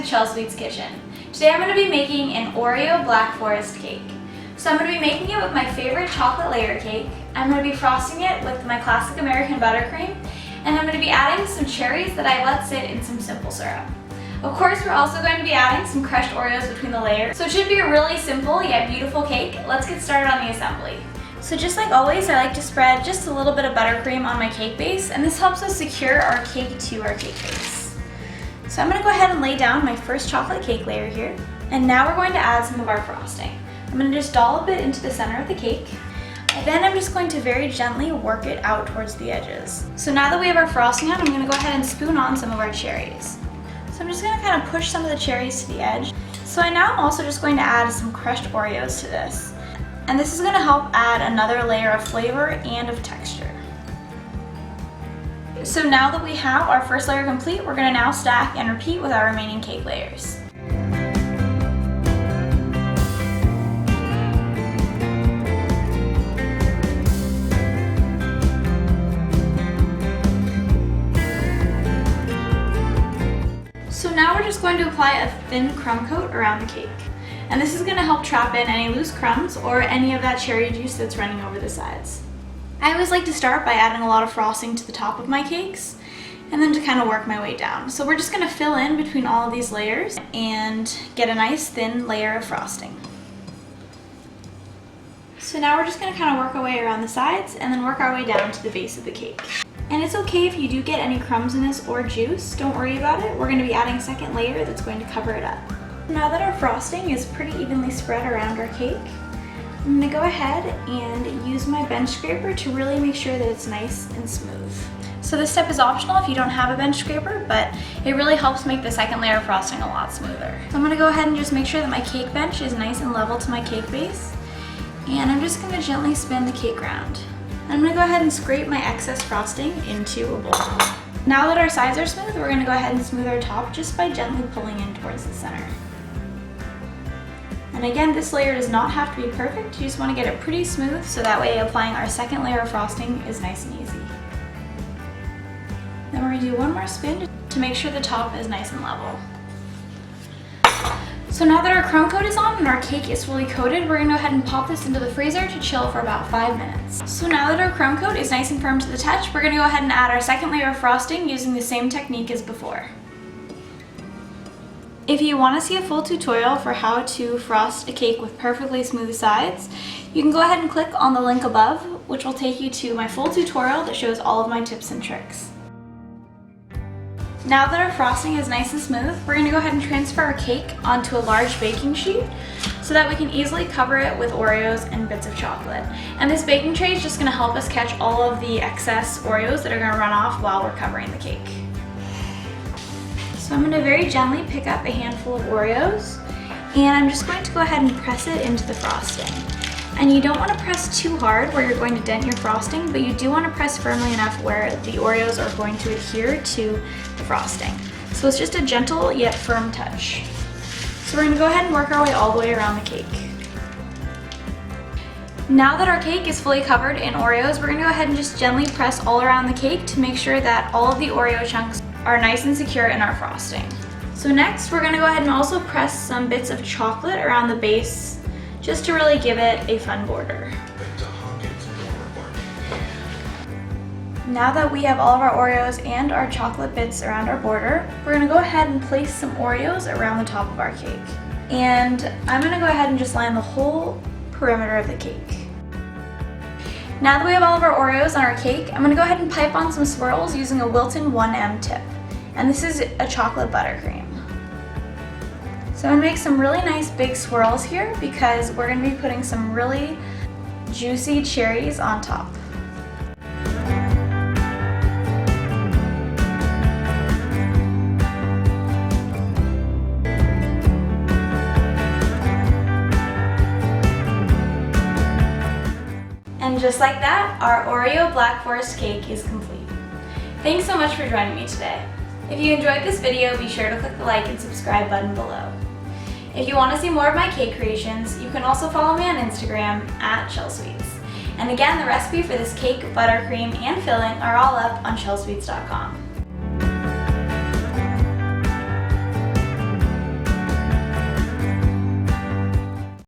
Chelsweets kitchen. Today I'm going to be making an Oreo Black Forest cake. So I'm going to be making it with my favorite chocolate layer cake. I'm going to be frosting it with my classic American buttercream, and I'm going to be adding some cherries that I let sit in some simple syrup. Of course, we're also going to be adding some crushed Oreos between the layers. So it should be a really simple yet beautiful cake. Let's get started on the assembly. So just like always, I like to spread just a little bit of buttercream on my cake base, and this helps us secure our cake to our cake base. So I'm going to go ahead and lay down my first chocolate cake layer here, and now we're going to add some of our frosting. I'm going to just dollop it into the center of the cake, and then I'm just going to very gently work it out towards the edges. So now that we have our frosting on, I'm going to go ahead and spoon on some of our cherries. So I'm just going to kind of push some of the cherries to the edge. So now I'm also just going to add some crushed Oreos to this. And this is going to help add another layer of flavor and of texture. So now that we have our first layer complete, we're going to now stack and repeat with our remaining cake layers. So now we're just going to apply a thin crumb coat around the cake. And this is going to help trap in any loose crumbs or any of that cherry juice that's running over the sides. I always like to start by adding a lot of frosting to the top of my cakes and then to kind of work my way down. So we're just going to fill in between all of these layers and get a nice thin layer of frosting. So now we're just going to kind of work our way around the sides and then work our way down to the base of the cake. And it's okay if you do get any crumbs in this or juice, don't worry about it. We're going to be adding a second layer that's going to cover it up. Now that our frosting is pretty evenly spread around our cake, I'm going to go ahead and use my bench scraper to really make sure that it's nice and smooth. So this step is optional if you don't have a bench scraper, but it really helps make the second layer of frosting a lot smoother. So I'm going to go ahead and just make sure that my cake bench is nice and level to my cake base. And I'm just going to gently spin the cake around. I'm going to go ahead and scrape my excess frosting into a bowl. Now that our sides are smooth, we're going to go ahead and smooth our top just by gently pulling in towards the center. And again, this layer does not have to be perfect. You just want to get it pretty smooth so that way applying our second layer of frosting is nice and easy. Then we're going to do one more spin to make sure the top is nice and level. So now that our crumb coat is on and our cake is fully coated, we're going to go ahead and pop this into the freezer to chill for about 5 minutes. So now that our crumb coat is nice and firm to the touch, we're going to go ahead and add our second layer of frosting using the same technique as before. If you want to see a full tutorial for how to frost a cake with perfectly smooth sides, you can go ahead and click on the link above, which will take you to my full tutorial that shows all of my tips and tricks. Now that our frosting is nice and smooth, we're going to go ahead and transfer our cake onto a large baking sheet so that we can easily cover it with Oreos and bits of chocolate. And this baking tray is just going to help us catch all of the excess Oreos that are going to run off while we're covering the cake. So I'm going to very gently pick up a handful of Oreos, and I'm just going to go ahead and press it into the frosting. And you don't want to press too hard where you're going to dent your frosting, but you do want to press firmly enough where the Oreos are going to adhere to the frosting. So it's just a gentle yet firm touch. So we're going to go ahead and work our way all the way around the cake. Now that our cake is fully covered in Oreos, we're going to go ahead and just gently press all around the cake to make sure that all of the Oreo chunks are nice and secure in our frosting. So next, we're going to go ahead and also press some bits of chocolate around the base just to really give it a fun border. Now that we have all of our Oreos and our chocolate bits around our border, we're going to go ahead and place some Oreos around the top of our cake. And I'm going to go ahead and just line the whole perimeter of the cake. Now that we have all of our Oreos on our cake, I'm going to go ahead and pipe on some swirls using a Wilton 1M tip. And this is a chocolate buttercream. So I'm going to make some really nice big swirls here because we're going to be putting some really juicy cherries on top. And just like that, our Oreo Black Forest cake is complete. Thanks so much for joining me today. If you enjoyed this video, be sure to click the like and subscribe button below. If you want to see more of my cake creations, you can also follow me on Instagram at Chelsweets. And again, the recipe for this cake, buttercream, and filling are all up on Chelsweets.com.